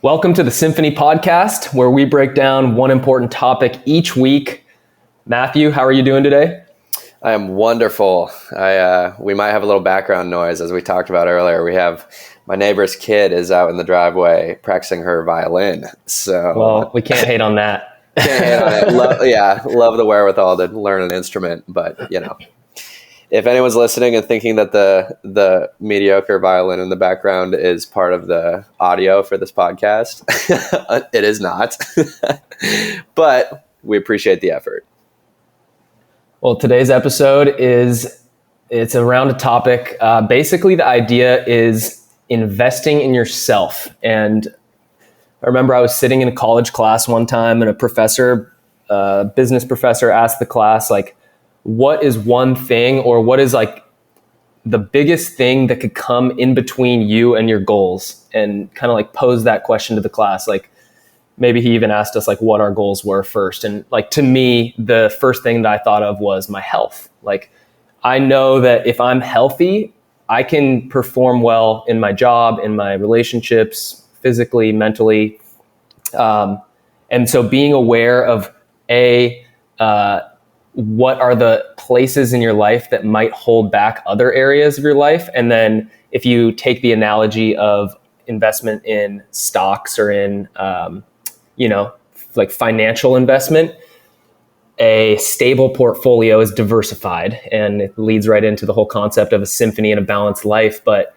Welcome to the Symphony Podcast, where we break down one important topic each week. Matthew, how are you doing today? I am wonderful. We might have a little background noise, as we talked about earlier. We have my neighbor's kid is out in the driveway practicing her violin. Well, we can't hate on that. Can't hate on it. Love the wherewithal to learn an instrument, but if anyone's listening and thinking that the mediocre violin in the background is part of the audio for this podcast, it is not. But we appreciate the effort. Well, today's episode it's around a topic. Basically, the idea is investing in yourself. And I remember I was sitting in a college class one time, and a business professor asked the class, like, what is one thing, or what is like the biggest thing that could come in between you and your goals? And kind of like pose that question to the class. Like, maybe he even asked us like what our goals were first. And like, to me, the first thing that I thought of was my health. Like, I know that if I'm healthy, I can perform well in my job, in my relationships, physically, mentally. And so being aware of what are the places in your life that might hold back other areas of your life. And then if you take the analogy of investment in stocks or in, like financial investment, a stable portfolio is diversified, and it leads right into the whole concept of a symphony and a balanced life. But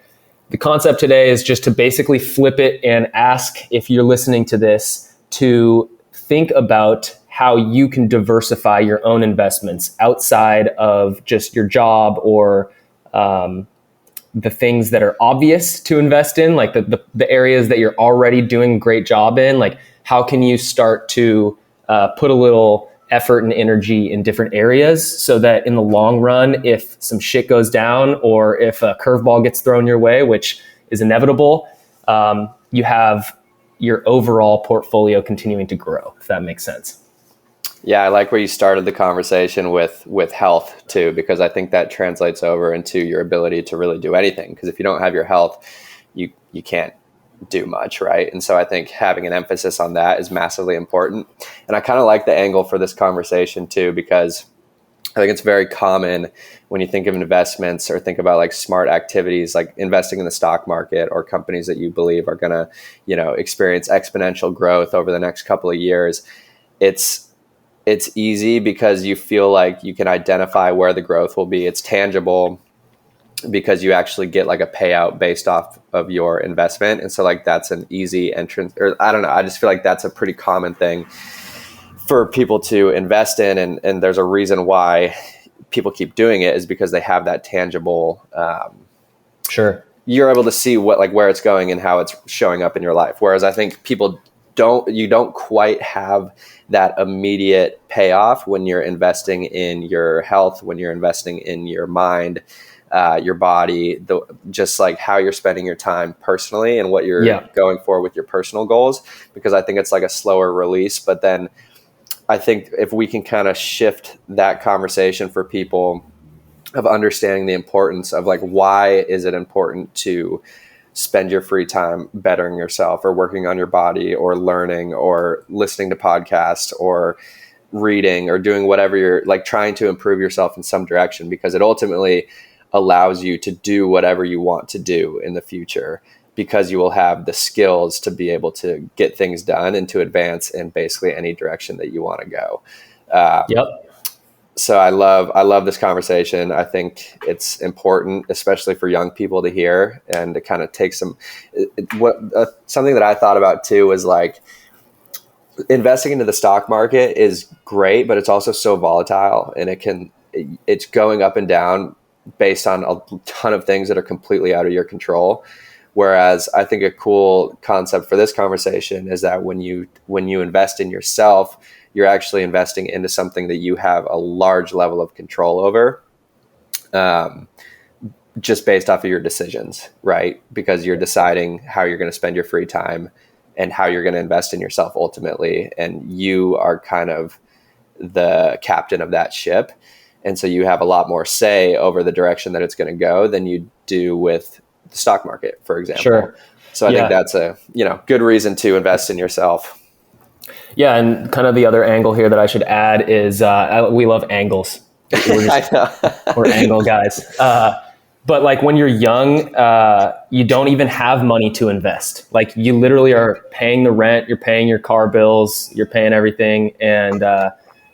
the concept today is just to basically flip it and ask, if you're listening to this, to think about how you can diversify your own investments outside of just your job or the things that are obvious to invest in, like the areas that you're already doing a great job in. Like, how can you start to put a little effort and energy in different areas so that in the long run, if some shit goes down or if a curveball gets thrown your way, which is inevitable, you have your overall portfolio continuing to grow, if that makes sense. Yeah, I like where you started the conversation with health too, because I think that translates over into your ability to really do anything. Because if you don't have your health, you can't do much, right? And so I think having an emphasis on that is massively important. And I kind of like the angle for this conversation too, because I think it's very common when you think of investments or think about like smart activities, like investing in the stock market or companies that you believe are going to, experience exponential growth over the next couple of years. It's easy because you feel like you can identify where the growth will be. It's tangible because you actually get like a payout based off of your investment. And so like that's an easy entrance, or I don't know. I just feel like that's a pretty common thing for people to invest in. And there's a reason why people keep doing it, is because they have that tangible, Sure. You're able to see where it's going and how it's showing up in your life. Whereas I think people don't quite have that immediate payoff when you're investing in your health, when you're investing in your mind, your body, just like how you're spending your time personally and what you're going for with your personal goals, because I think it's like a slower release. But then I think if we can kind of shift that conversation for people of understanding the importance of like, why is it important to spend your free time bettering yourself or working on your body or learning or listening to podcasts or reading or doing whatever you're like trying to improve yourself in some direction, because it ultimately allows you to do whatever you want to do in the future, because you will have the skills to be able to get things done and to advance in basically any direction that you want to go. So I love this conversation. I think it's important, especially for young people to hear and to kind of take something that I thought about too was like, investing into the stock market is great, but it's also so volatile, and it's going up and down based on a ton of things that are completely out of your control. Whereas I think a cool concept for this conversation is that when you invest in yourself, you're actually investing into something that you have a large level of control over, just based off of your decisions, right? Because you're deciding how you're going to spend your free time and how you're going to invest in yourself ultimately. And you are kind of the captain of that ship. And so you have a lot more say over the direction that it's going to go than you do with the stock market, for example. Sure. So I think that's a, good reason to invest in yourself. Yeah. And kind of the other angle here that I should add is we love angles. We're angle guys. But like when you're young, you don't even have money to invest. Like you literally are paying the rent, you're paying your car bills, you're paying everything. And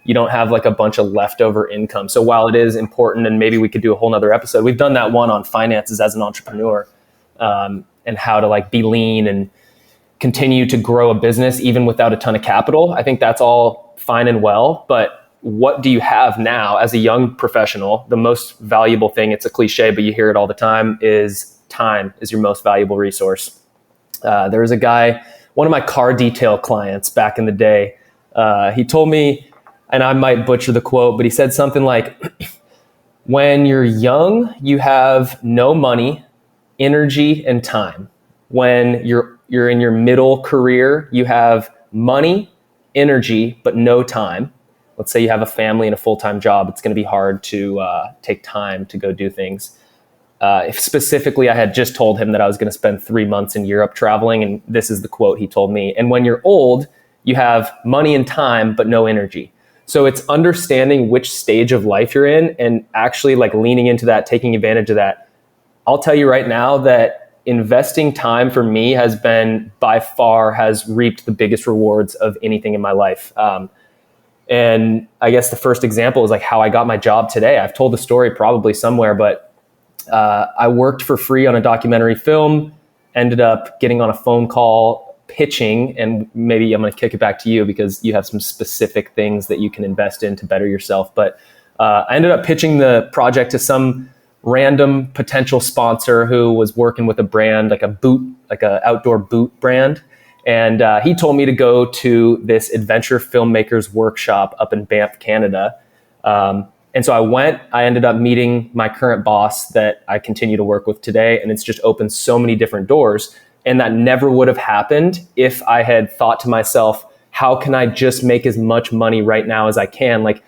you don't have like a bunch of leftover income. So while it is important, and maybe we could do a whole nother episode, we've done that one on finances as an entrepreneur, and how to like be lean and continue to grow a business even without a ton of capital. I think that's all fine and well, but what do you have now as a young professional? The most valuable thing, it's a cliche, but you hear it all the time, is time is your most valuable resource. There was a guy, one of my car detail clients back in the day, he told me, and I might butcher the quote, but he said something like, when you're young, you have no money, energy, and time. When you're in your middle career, you have money, energy, but no time. Let's say you have a family and a full-time job. It's going to be hard to take time to go do things. If specifically, I had just told him that I was going to spend 3 months in Europe traveling, and this is the quote he told me. And when you're old, you have money and time, but no energy. So it's understanding which stage of life you're in and actually like leaning into that, taking advantage of that. I'll tell you right now that investing time for me has reaped the biggest rewards of anything in my life. And I guess the first example is like how I got my job today. I've told the story probably somewhere, but I worked for free on a documentary film, ended up getting on a phone call pitching, and maybe I'm going to kick it back to you because you have some specific things that you can invest in to better yourself. But I ended up pitching the project to some random potential sponsor who was working with a brand, like a outdoor boot brand. And he told me to go to this adventure filmmakers workshop up in Banff, Canada. And so I went. I ended up meeting my current boss that I continue to work with today. And it's just opened so many different doors. And that never would have happened if I had thought to myself, how can I just make as much money right now as I can? Like,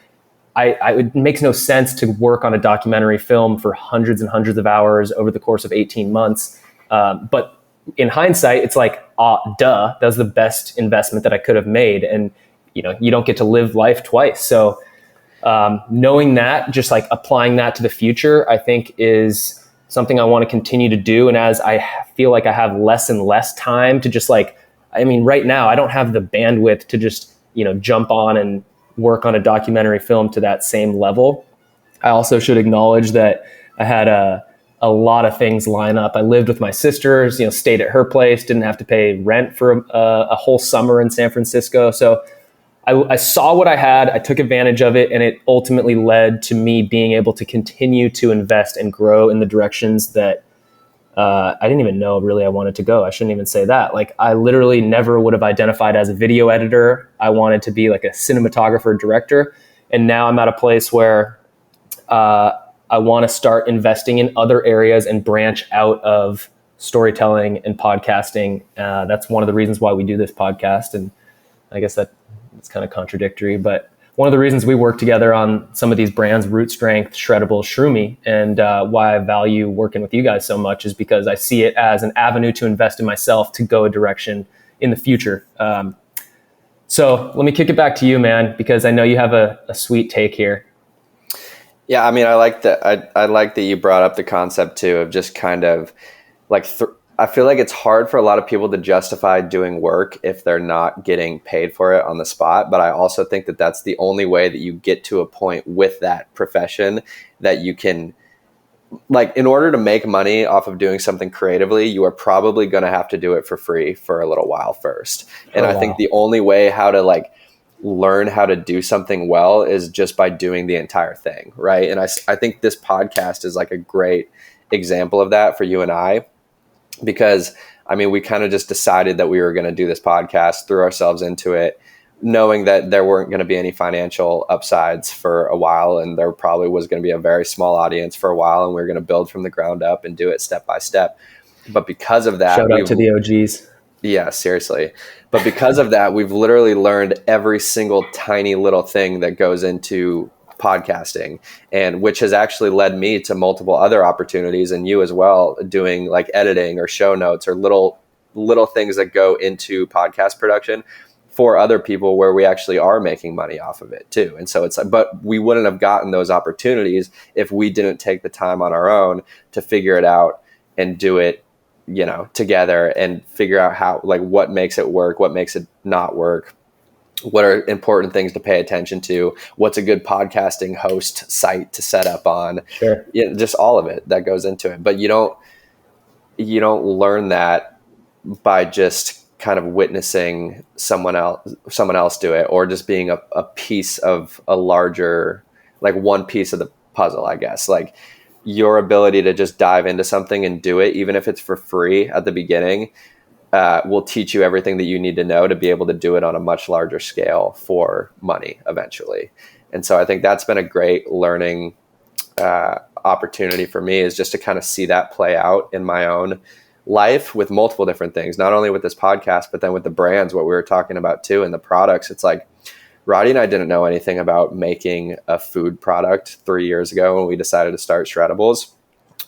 it makes no sense to work on a documentary film for hundreds and hundreds of hours over the course of 18 months. But in hindsight, it's like, duh, that was the best investment that I could have made. And, you don't get to live life twice. So knowing that, just like applying that to the future, I think is something I want to continue to do. And as I feel like I have less and less time to just right now, I don't have the bandwidth to just, jump on and work on a documentary film to that same level. I also should acknowledge that I had a lot of things line up. I lived with my sisters, stayed at her place, didn't have to pay rent for a whole summer in San Francisco. So I saw what I had, I took advantage of it, and it ultimately led to me being able to continue to invest and grow in the directions that I didn't even know really I wanted to go. I shouldn't even say that. Like, I literally never would have identified as a video editor. I wanted to be like a cinematographer, director. And now I'm at a place where I want to start investing in other areas and branch out of storytelling and podcasting. That's one of the reasons why we do this podcast. And I guess it's kind of contradictory, but one of the reasons we work together on some of these brands, Root Strength, Shreddable, Shroomy, and why I value working with you guys so much is because I see it as an avenue to invest in myself to go a direction in the future. So let me kick it back to you, man, because I know you have a sweet take here. Yeah, I mean, I like that. I like that you brought up the concept too of just kind of like I feel like it's hard for a lot of people to justify doing work if they're not getting paid for it on the spot. But I also think that that's the only way that you get to a point with that profession that you can, like, in order to make money off of doing something creatively, you are probably going to have to do it for free for a little while first. And I think the only way how to like learn how to do something well is just by doing the entire thing. Right. And I think this podcast is like a great example of that for you and I. Because, I mean, we kind of just decided that we were going to do this podcast, threw ourselves into it, knowing that there weren't going to be any financial upsides for a while. And there probably was going to be a very small audience for a while. And we were going to build from the ground up and do it step by step. But because of that, shout out to the OGs. Yeah, seriously. But because of that, we've literally learned every single tiny little thing that goes into podcasting, and which has actually led me to multiple other opportunities, and you as well, doing like editing or show notes or little things that go into podcast production for other people where we actually are making money off of it too. And so it's like, but we wouldn't have gotten those opportunities if we didn't take the time on our own to figure it out and do it, you know, together, and figure out how, like, what makes it work, what makes it not work, what are important things to pay attention to, what's a good podcasting host site to set up on. Sure. Yeah, just all of it that goes into it. But you don't learn that by just kind of witnessing someone else do it, or just being a piece of a larger, like one piece of the puzzle, I guess. Like, your ability to just dive into something and do it, even if it's for free at the beginning, will teach you everything that you need to know to be able to do it on a much larger scale for money eventually. And so I think that's been a great learning opportunity for me, is just to kind of see that play out in my own life with multiple different things, not only with this podcast, but then with the brands, what we were talking about too, and the products. It's like, Roddy and I didn't know anything about making a food product 3 years ago when we decided to start Shreddables.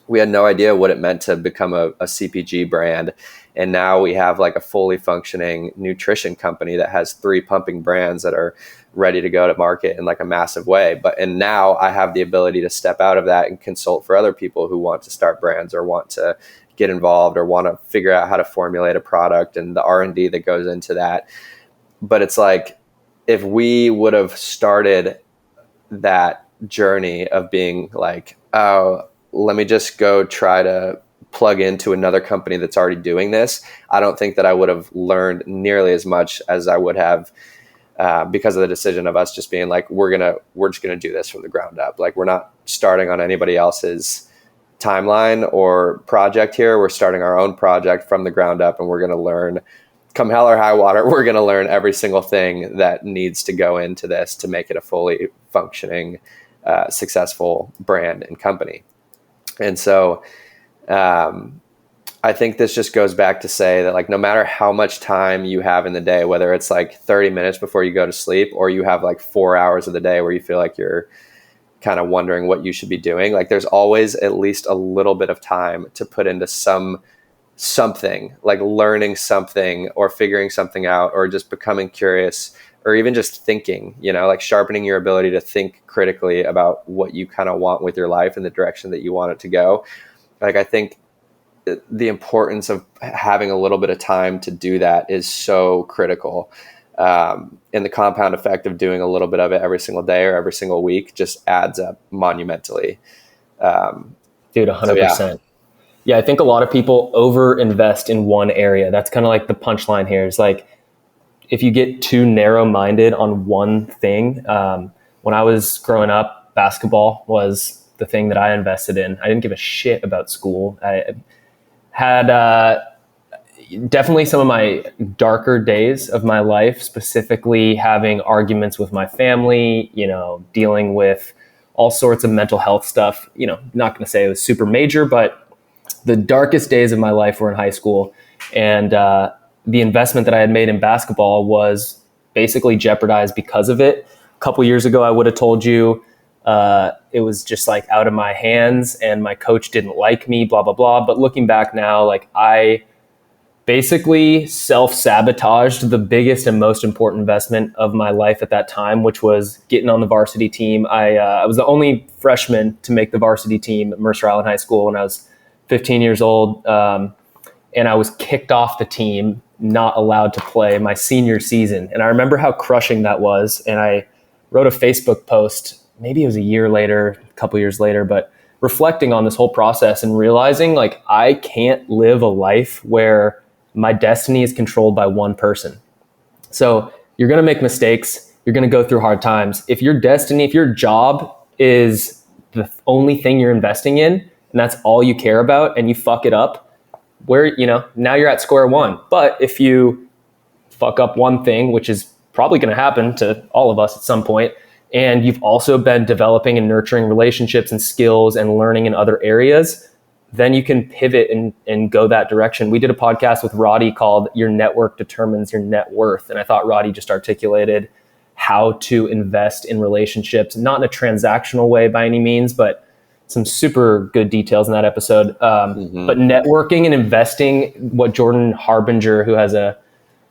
We had no idea what it meant to become a CPG brand. And now we have like a fully functioning nutrition company that has 3 pumping brands that are ready to go to market in like a massive way. And now I have the ability to step out of that and consult for other people who want to start brands or want to get involved or want to figure out how to formulate a product and the R&D that goes into that. But it's like, if we would have started that journey of being like, oh, let me just go try to plug into another company that's already doing this, I don't think that I would have learned nearly as much as I would have because of the decision of us just being like, we're just gonna do this from the ground up. Like, we're not starting on anybody else's timeline or project here. We're starting our own project from the ground up, and we're going to learn, come hell or high water, we're going to learn every single thing that needs to go into this to make it a fully functioning, successful brand and company. And so I think this just goes back to say that, like, no matter how much time you have in the day, whether it's like 30 minutes before you go to sleep, or you have like 4 hours of the day where you feel like you're kind of wondering what you should be doing, like, there's always at least a little bit of time to put into something, like learning something or figuring something out, or just becoming curious, or even just thinking, you know, like sharpening your ability to think critically about what you kind of want with your life and the direction that you want it to go. Like, I think the importance of having a little bit of time to do that is so critical. And the compound effect of doing a little bit of it every single day or every single week just adds up monumentally. Dude, 100%. Yeah, I think a lot of people over invest in one area. That's kind of like the punchline here. Is like, if you get too narrow-minded on one thing. When I was growing up, basketball was the thing that I invested in. I didn't give a shit about school. I had definitely some of my darker days of my life, specifically having arguments with my family, you know, dealing with all sorts of mental health stuff. You know, not going to say it was super major, but the darkest days of my life were in high school. And the investment that I had made in basketball was basically jeopardized because of it. A couple years ago, I would have told you it was just like out of my hands and my coach didn't like me, blah, blah, blah. But looking back now, like, I basically self-sabotaged the biggest and most important investment of my life at that time, which was getting on the varsity team. I was the only freshman to make the varsity team at Mercer Island High School when I was 15 years old. And I was kicked off the team, not allowed to play my senior season. And I remember how crushing that was. And I wrote a Facebook post, maybe it was a year later, a couple years later, but reflecting on this whole process and realizing, like, I can't live a life where my destiny is controlled by one person. So you're going to make mistakes. You're going to go through hard times. If your destiny, if your job is the only thing you're investing in, and that's all you care about, and you fuck it up, where, you know, now you're at square one. But if you fuck up one thing, which is probably going to happen to all of us at some point, and you've also been developing and nurturing relationships and skills and learning in other areas, then you can pivot and go that direction. We did a podcast with Roddy called Your Network Determines Your Net Worth. And I thought Roddy just articulated how to invest in relationships, not in a transactional way by any means, but some super good details in that episode. But networking and investing, what Jordan Harbinger, who has a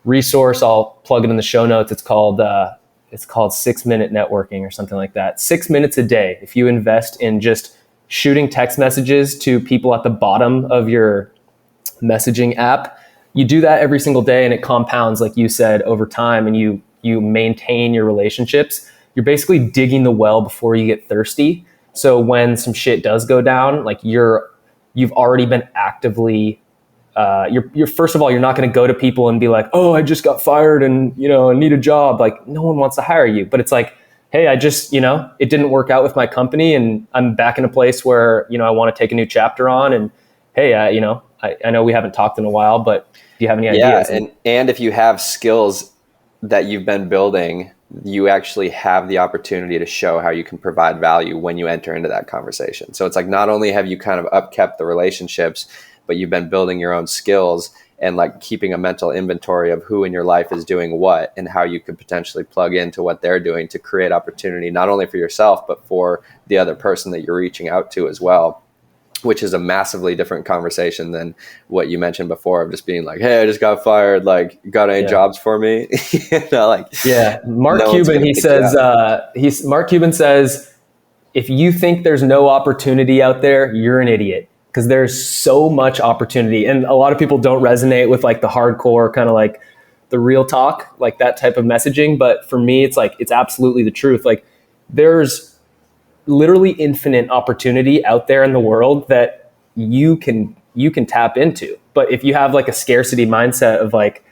resource, I'll plug it in the show notes. It's called 6-minute networking or something like that. 6 minutes a day. If you invest in just shooting text messages to people at the bottom of your messaging app, you do that every single day and it compounds, like you said, over time, and you maintain your relationships. You're basically digging the well before you get thirsty. So when some shit does go down, like you've already been actively you're first of all, you're not going to go to people and be like, oh, I just got fired and, I need a job. Like, no one wants to hire you. But it's like, hey, I just, it didn't work out with my company and I'm back in a place where, I want to take a new chapter on. And hey, I know we haven't talked in a while, but do you have any ideas? Yeah. And if you have skills that you've been building, you actually have the opportunity to show how you can provide value when you enter into that conversation. So it's like, not only have you kind of upkept the relationships, but you've been building your own skills and like keeping a mental inventory of who in your life is doing what and how you could potentially plug into what they're doing to create opportunity, not only for yourself, but for the other person that you're reaching out to as well, which is a massively different conversation than what you mentioned before of just being like, hey, I just got fired. Like, got any jobs for me? Mark Cuban says, if you think there's no opportunity out there, you're an idiot. Because there's so much opportunity, and a lot of people don't resonate with like the hardcore kind of like the real talk, like that type of messaging. But for me, it's like, it's absolutely the truth. Like, there's literally infinite opportunity out there in the world that you can tap into. But if you have like a scarcity mindset of like,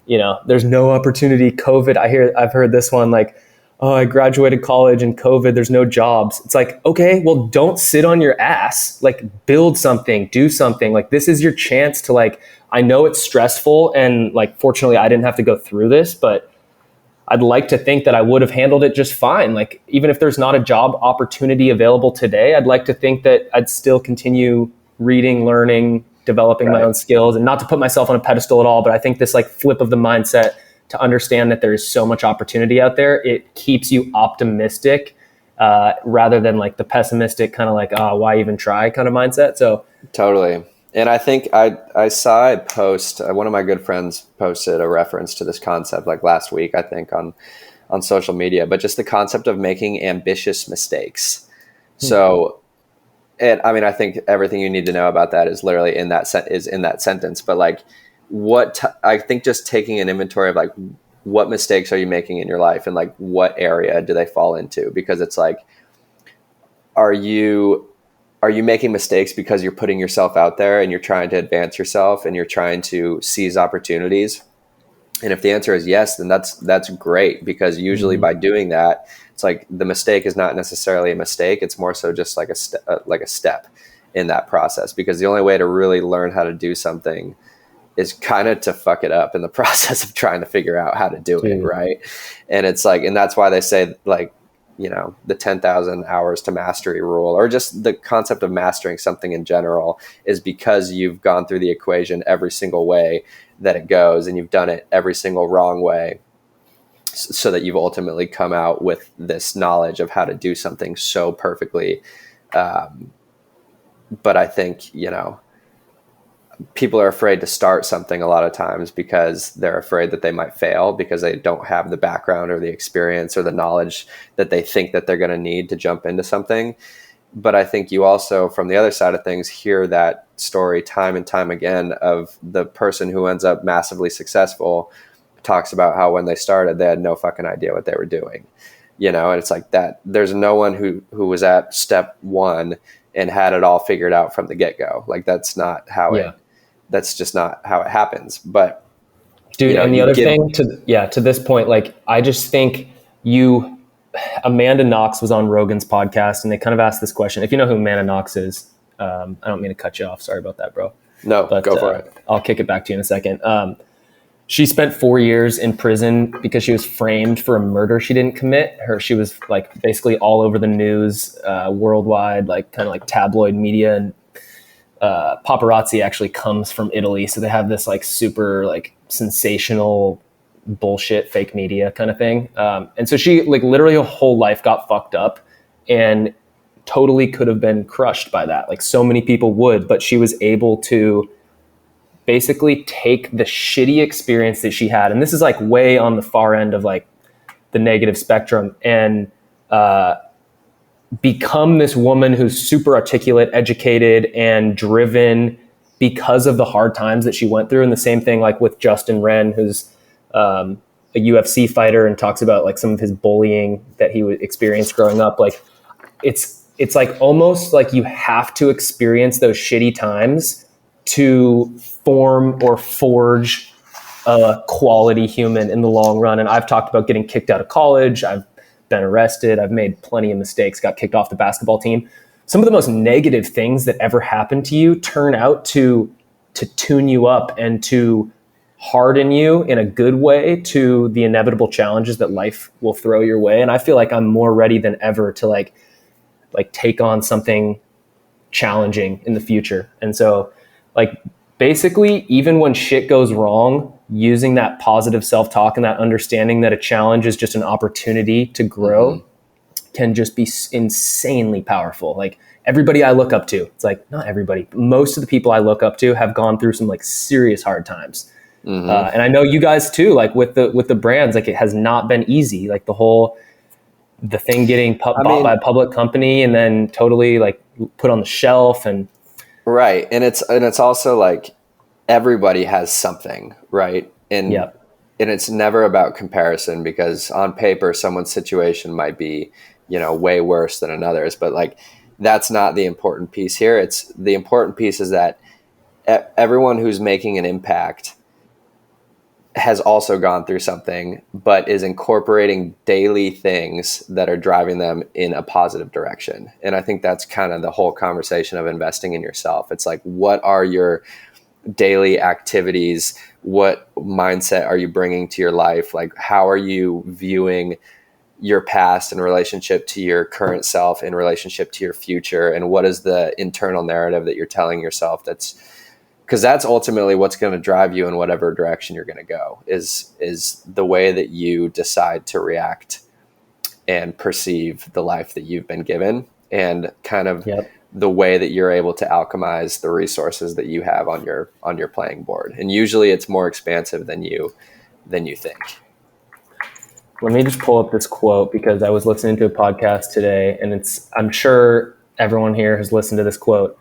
there's no opportunity, COVID, I've heard this one, like, oh, I graduated college and COVID, there's no jobs. It's like, okay, well, don't sit on your ass, like build something, do something. Like, this is your chance to like, I know it's stressful and like, fortunately I didn't have to go through this, but I'd like to think that I would have handled it just fine. Like, even if there's not a job opportunity available today, I'd like to think that I'd still continue reading, learning, developing my own skills, and not to put myself on a pedestal at all. But I think this like flip of the mindset to understand that there is so much opportunity out there, it keeps you optimistic rather than like the pessimistic kind of like, oh, why even try kind of mindset. So totally. And I think I saw a post, one of my good friends posted a reference to this concept like last week, I think on social media, but just the concept of making ambitious mistakes. So, and I mean, I think everything you need to know about that is literally in that sentence, but like, I think just taking an inventory of like, what mistakes are you making in your life and like what area do they fall into? Because it's like, are you making mistakes because you're putting yourself out there and you're trying to advance yourself and you're trying to seize opportunities? And if the answer is yes, then that's great, because usually by doing that, it's like the mistake is not necessarily a mistake. It's more so just like a step in that process, because the only way to really learn how to do something is kind of to fuck it up in the process of trying to figure out how to do it. Right. And it's like, and that's why they say like, the 10,000 hours to mastery rule, or just the concept of mastering something in general, is because you've gone through the equation every single way that it goes, and you've done it every single wrong way, so that you've ultimately come out with this knowledge of how to do something so perfectly. But I think, people are afraid to start something a lot of times because they're afraid that they might fail, because they don't have the background or the experience or the knowledge that they think that they're going to need to jump into something. But I think you also, from the other side of things, hear that story time and time again of the person who ends up massively successful talks about how when they started, they had no fucking idea what they were doing, and it's like that. There's no one who was at step one and had it all figured out from the get-go. Like, that's not how that's just not how it happens. But dude, and the other thing to this point, like, I just think Amanda Knox was on Rogan's podcast and they kind of asked this question. If you know who Amanda Knox is, I don't mean to cut you off. Sorry about that, bro. No, but, go for it. I'll kick it back to you in a second. She spent 4 years in prison because she was framed for a murder she didn't commit. She was like basically all over the news worldwide, like kind of like tabloid media, and paparazzi actually comes from Italy. So they have this like super like sensational bullshit, fake media kind of thing. And so she like literally her whole life got fucked up and totally could have been crushed by that. Like so many people would, but she was able to basically take the shitty experience that she had. And this is like way on the far end of like the negative spectrum, and become this woman who's super articulate, educated, and driven because of the hard times that she went through. And the same thing like with Justin Wren, who's a UFC fighter and talks about like some of his bullying that he experienced growing up. Like it's like almost like you have to experience those shitty times to form or forge a quality human in the long run. And I've talked about getting kicked out of college. I've been arrested. I've made plenty of mistakes, got kicked off the basketball team. Some of the most negative things that ever happened to you turn out to tune you up and to harden you in a good way to the inevitable challenges that life will throw your way. And I feel like I'm more ready than ever to like take on something challenging in the future. And so like basically even when shit goes wrong, using that positive self-talk and that understanding that a challenge is just an opportunity to grow can just be insanely powerful. Like everybody I look up to, it's like not everybody, but most of the people I look up to have gone through some like serious hard times. And I know you guys too, like with the brands, like it has not been easy. Like the thing getting bought by a public company and then totally like put on the shelf and right. And it's also like everybody has something, right? And and it's never about comparison, because on paper someone's situation might be, way worse than another's, but like that's not the important piece here. It's the important piece is that everyone who's making an impact has also gone through something, but is incorporating daily things that are driving them in a positive direction. And I think that's kind of the whole conversation of investing in yourself. It's like, what are your daily activities? What mindset are you bringing to your life? Like, how are you viewing your past in relationship to your current self, in relationship to your future? And what is the internal narrative that you're telling yourself? Because that's ultimately what's going to drive you in whatever direction you're going to go, is the way that you decide to react and perceive the life that you've been given, and kind of the way that you're able to alchemize the resources that you have on your playing board. And usually it's more expansive than you think. Let me just pull up this quote, because I was listening to a podcast today, and I'm sure everyone here has listened to this quote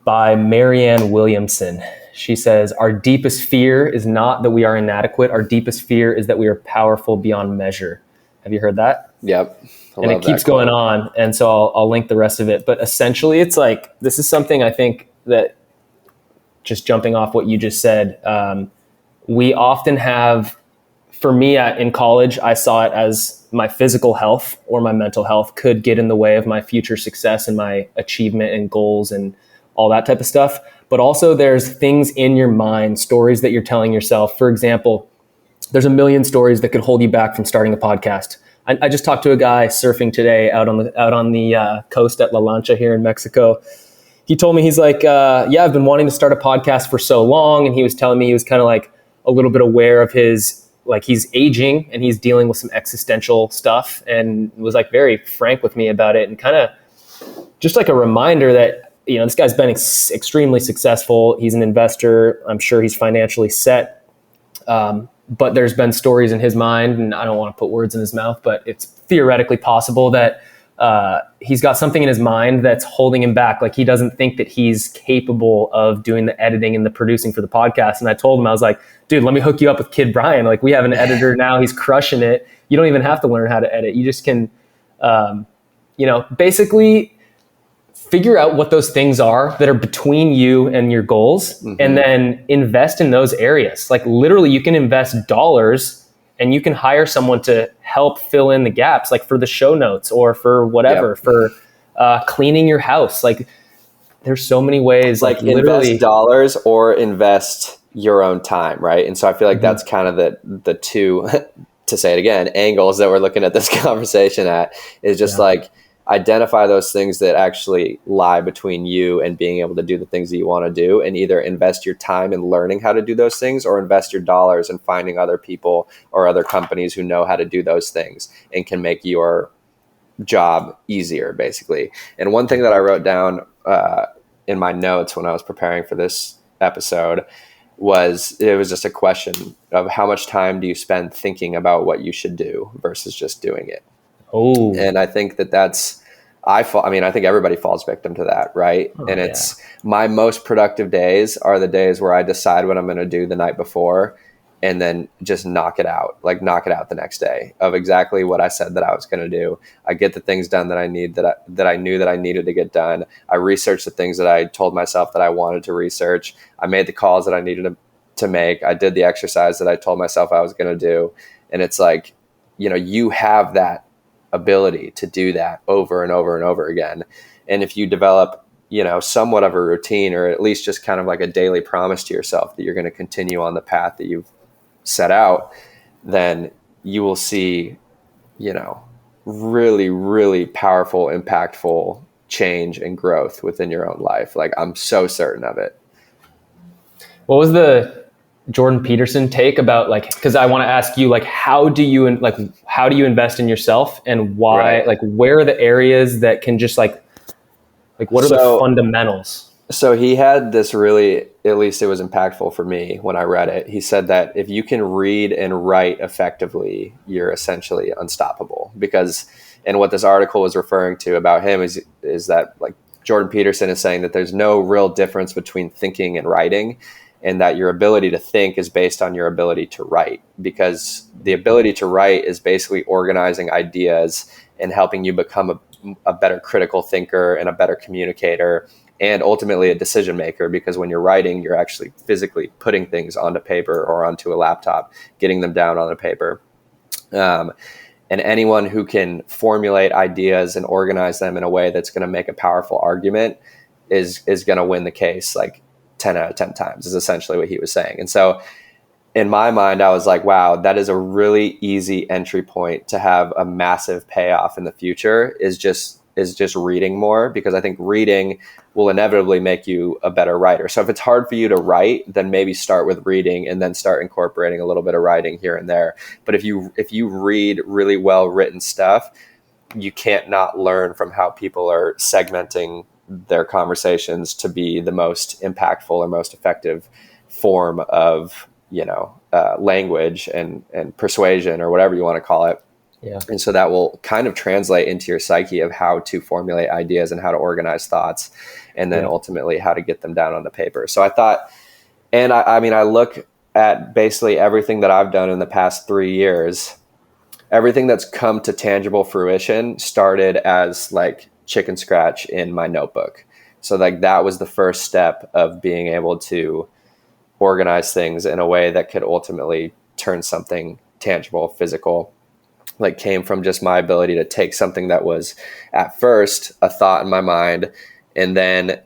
by Marianne Williamson. She says, "Our deepest fear is not that we are inadequate. Our deepest fear is that we are powerful beyond measure." Have you heard that? Yep. And it keeps going on. And so I'll link the rest of it. But essentially, it's like, this is something I think that, just jumping off what you just said, we often have, for me in college, I saw it as my physical health or my mental health could get in the way of my future success and my achievement and goals and all that type of stuff. But also there's things in your mind, stories that you're telling yourself. For example, there's a million stories that could hold you back from starting a podcast. I just talked to a guy surfing today out on the coast at La Lancha here in Mexico. He told me, he's like, I've been wanting to start a podcast for so long. And he was telling me he was kind of like a little bit aware of his, like he's aging and he's dealing with some existential stuff, and was like very frank with me about it, and kind of just like a reminder that, this guy's been extremely successful. He's an investor. I'm sure he's financially set. But there's been stories in his mind, and I don't want to put words in his mouth, but it's theoretically possible that he's got something in his mind that's holding him back. Like he doesn't think that he's capable of doing the editing and the producing for the podcast. And I told him, I was like, dude, let me hook you up with Kid Brian. Like we have an editor now. He's crushing it. You don't even have to learn how to edit. You just can, basically figure out what those things are that are between you and your goals, and then invest in those areas. Like literally you can invest dollars and you can hire someone to help fill in the gaps, like for the show notes or for whatever, for cleaning your house. Like there's so many ways, like literally invest dollars or invest your own time. Right. And so I feel like that's kind of the two, to say it again, angles that we're looking at this conversation at, is just like, identify those things that actually lie between you and being able to do the things that you want to do, and either invest your time in learning how to do those things or invest your dollars in finding other people or other companies who know how to do those things and can make your job easier, basically. And one thing that I wrote down in my notes when I was preparing for this episode was just a question of how much time do you spend thinking about what you should do versus just doing it. Oh, And I think I think everybody falls victim to that, right? And it's my most productive days are the days where I decide what I'm going to do the night before and then just knock it out the next day of exactly what I said that I was going to do. I get the things done that I need, that I knew that I needed to get done. I researched the things that I told myself that I wanted to research. I made the calls that I needed to make. I did the exercise that I told myself I was going to do. And it's like, you have that ability to do that over and over and over again. And if you develop, somewhat of a routine, or at least just kind of like a daily promise to yourself that you're going to continue on the path that you've set out, then you will see, really, really powerful, impactful change and growth within your own life. Like, I'm so certain of it. What was the Jordan Peterson take about, like, because I want to ask you, like, how do you invest in yourself, and why, Right. like, where are the areas that can just like what are the fundamentals? So he had this really, at least it was impactful for me when I read it. He said that if you can read and write effectively, you're essentially unstoppable. And what this article was referring to about him is that, like, Jordan Peterson is saying that there's no real difference between thinking and writing, and that your ability to think is based on your ability to write, because the ability to write is basically organizing ideas and helping you become a better critical thinker and a better communicator, and ultimately a decision maker, because when you're writing, you're actually physically putting things onto paper or onto a laptop, getting them down on a paper. And anyone who can formulate ideas and organize them in a way that's going to make a powerful argument is going to win the case like 10 out of 10 times, is essentially what he was saying. And so in my mind, I was like, wow, that is a really easy entry point to have a massive payoff in the future, is just reading more, because I think reading will inevitably make you a better writer. So if it's hard for you to write, then maybe start with reading and then start incorporating a little bit of writing here and there. But if you read really well written stuff, you can't not learn from how people are segmenting their conversations to be the most impactful or most effective form of language and persuasion, or whatever you want to call it. Yeah. And so that will kind of translate into your psyche of how to formulate ideas and how to organize thoughts, and then ultimately how to get them down on the paper. So I thought, and I look at basically everything that I've done in the past 3 years, everything that's come to tangible fruition started as like chicken scratch in my notebook. So like that was the first step of being able to organize things in a way that could ultimately turn something tangible, physical. Like, came from just my ability to take something that was at first a thought in my mind, and then,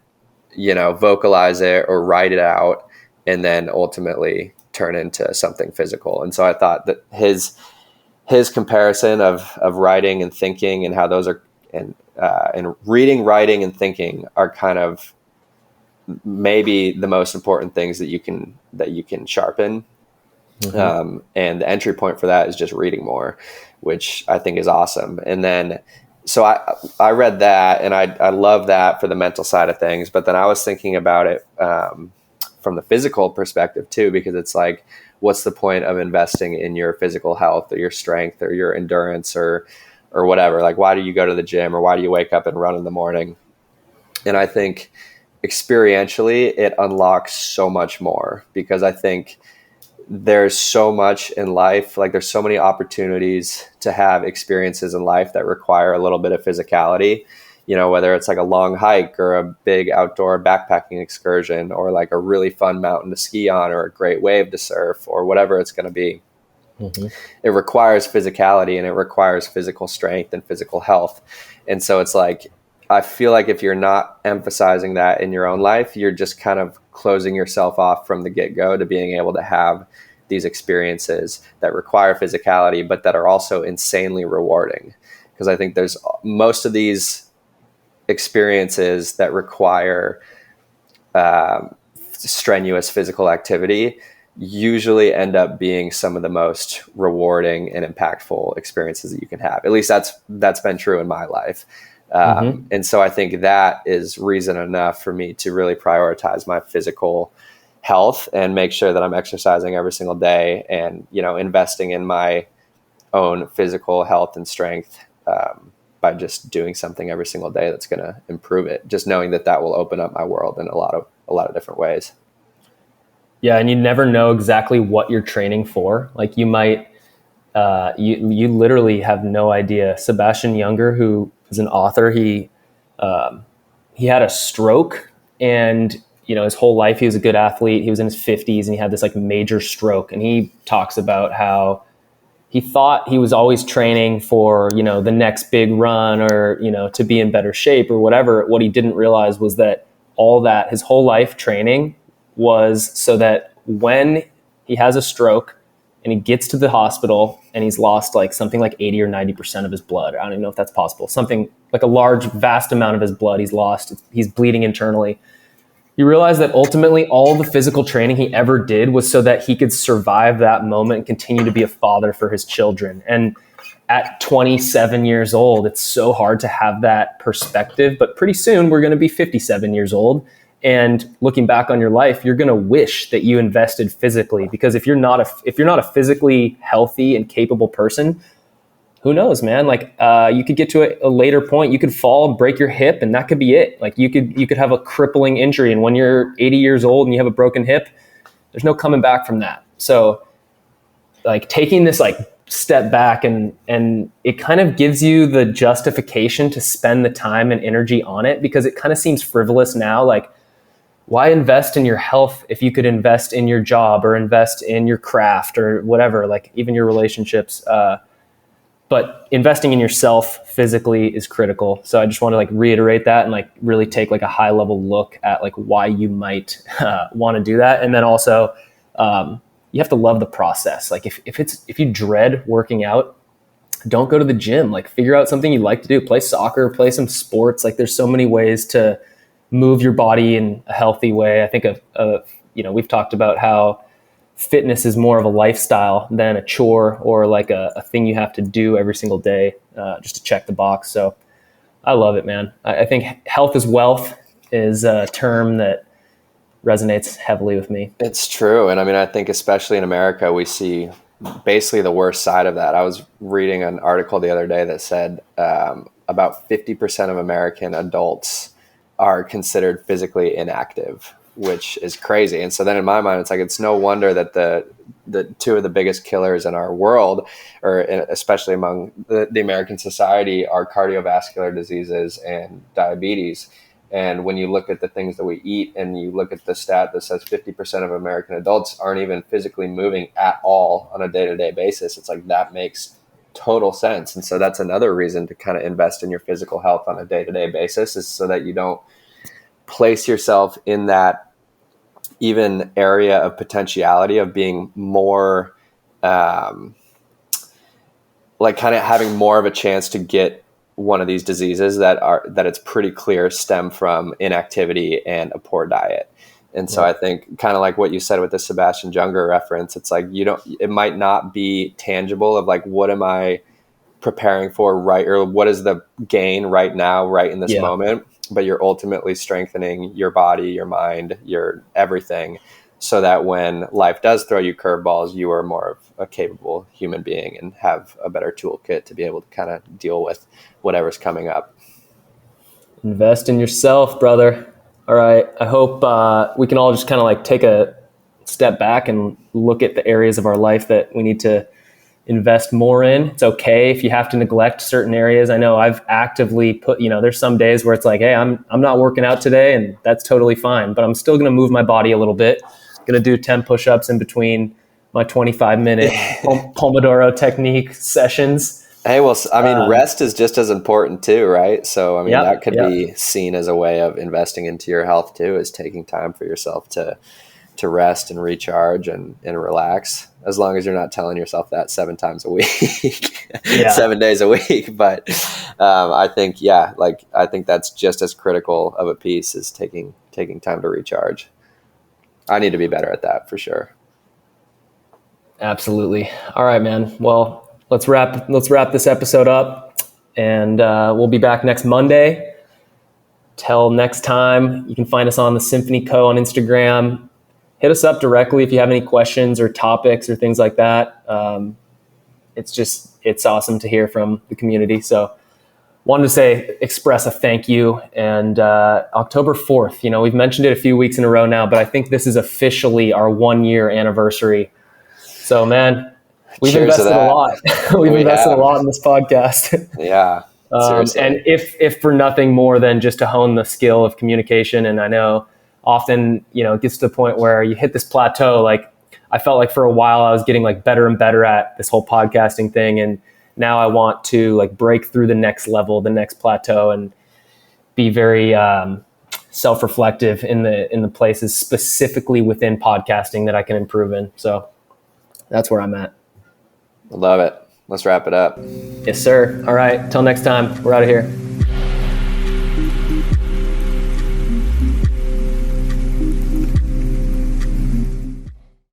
vocalize it or write it out, and then ultimately turn into something physical. And so I thought that his comparison of writing and thinking, and how those are, and reading, writing, and thinking are kind of maybe the most important things that you can sharpen. Mm-hmm. And the entry point for that is just reading more, which I think is awesome. And then, so I read that, and I love that for the mental side of things. But then I was thinking about it from the physical perspective too, because it's like, what's the point of investing in your physical health or your strength or your endurance or whatever? Like, why do you go to the gym, or why do you wake up and run in the morning? And I think experientially it unlocks so much more, because I think there's so much in life, like there's so many opportunities to have experiences in life that require a little bit of physicality, whether it's like a long hike or a big outdoor backpacking excursion, or like a really fun mountain to ski on, or a great wave to surf, or whatever it's going to be. Mm-hmm. It requires physicality, and it requires physical strength and physical health. And so it's like, I feel like if you're not emphasizing that in your own life, you're just kind of closing yourself off from the get-go to being able to have these experiences that require physicality, but that are also insanely rewarding. because I think there's most of these experiences that require strenuous physical activity usually end up being some of the most rewarding and impactful experiences that you can have. At least that's been true in my life. And so I think that is reason enough for me to really prioritize my physical health and make sure that I'm exercising every single day and, investing in my own physical health and strength by just doing something every single day that's going to improve it. Just knowing that will open up my world in a lot of different ways. Yeah. And you never know exactly what you're training for. Like you might, you literally have no idea. Sebastian Younger, who is an author, he had a stroke, and his whole life he was a good athlete. He was in his 50s and he had this like major stroke, and he talks about how he thought he was always training for the next big run or to be in better shape or whatever. What he didn't realize was that his whole life training was so that when he has a stroke and he gets to the hospital and he's lost like something like 80 or 90% of his blood. I don't even know if that's possible. Something like a large, vast amount of his blood he's lost. He's bleeding internally. You realize that ultimately all the physical training he ever did was so that he could survive that moment and continue to be a father for his children. And at 27 years old, it's so hard to have that perspective, but pretty soon we're going to be 57 years old. And looking back on your life, you're going to wish that you invested physically, because if you're not a physically healthy and capable person, who knows, man? Like you could get to a later point, you could fall and break your hip, and that could be it. Like you could have a crippling injury, and when you're 80 years old and you have a broken hip, there's no coming back from that. So like taking this like step back and it kind of gives you the justification to spend the time and energy on it, because it kind of seems frivolous now. Like, why invest in your health if you could invest in your job or invest in your craft or whatever, like even your relationships. But investing in yourself physically is critical. So I just want to like reiterate that and like really take like a high level look at like why you might want to do that. And then also you have to love the process. Like if you dread working out, don't go to the gym. Like figure out something you like to do. Play soccer, play some sports. Like there's so many ways to move your body in a healthy way. I think we've talked about how fitness is more of a lifestyle than a chore or like a thing you have to do every single day just to check the box. So I love it, man. I think health is wealth is a term that resonates heavily with me. It's true. And I mean, I think especially in America, we see basically the worst side of that. I was reading an article the other day that said about 50% of American adults are considered physically inactive, which is crazy. And so then in my mind, it's like, it's no wonder that the two of the biggest killers in our world, or especially among the American society, are cardiovascular diseases and diabetes. And when you look at the things that we eat and you look at the stat that says 50% of American adults aren't even physically moving at all on a day-to-day basis, it's like that makes total sense. And so that's another reason to kind of invest in your physical health on a day-to-day basis, is so that you don't place yourself in that even area of potentiality of being more like kind of having more of a chance to get one of these diseases that it's pretty clear stem from inactivity and a poor diet. And so I think kind of like what you said with the Sebastian Younger reference, it's like it might not be tangible of like, what am I preparing for, right? Or what is the gain right now, right in this moment? But you're ultimately strengthening your body, your mind, your everything, so that when life does throw you curveballs, you are more of a capable human being and have a better toolkit to be able to kind of deal with whatever's coming up. Invest in yourself, brother. All right. I hope we can all just kind of like take a step back and look at the areas of our life that we need to invest more in. It's okay if you have to neglect certain areas. I know I've actively put, there's some days where it's like, hey, I'm not working out today, and that's totally fine, but I'm still going to move my body a little bit. Going to do 10 push-ups in between my 25-minute Pomodoro technique sessions. Hey, well, I mean, rest is just as important too, right? So, I mean, that could be seen as a way of investing into your health too, is taking time for yourself to to rest and recharge and relax, as long as you're not telling yourself that 7 times a week, 7 days a week. But I think, I think that's just as critical of a piece as taking time to recharge. I need to be better at that for sure. Absolutely. All right, man. Well, let's wrap this episode up, and we'll be back next Monday. Till next time, you can find us on the Symphony Co. on Instagram. Hit us up directly if you have any questions or topics or things like that. It's awesome to hear from the community. So wanted to express a thank you. And October 4th, we've mentioned it a few weeks in a row now, but I think this is officially our 1-year anniversary. So, man, we've invested a lot. We've invested a lot in this podcast. Yeah. And if for nothing more than just to hone the skill of communication. And I know often, it gets to the point where you hit this plateau. Like, I felt like for a while I was getting like better and better at this whole podcasting thing. And now I want to like break through the next level, the next plateau, and be very self-reflective in the places specifically within podcasting that I can improve in. So that's where I'm at. I love it. Let's wrap it up. Yes, sir. All right. Till next time. We're out of here.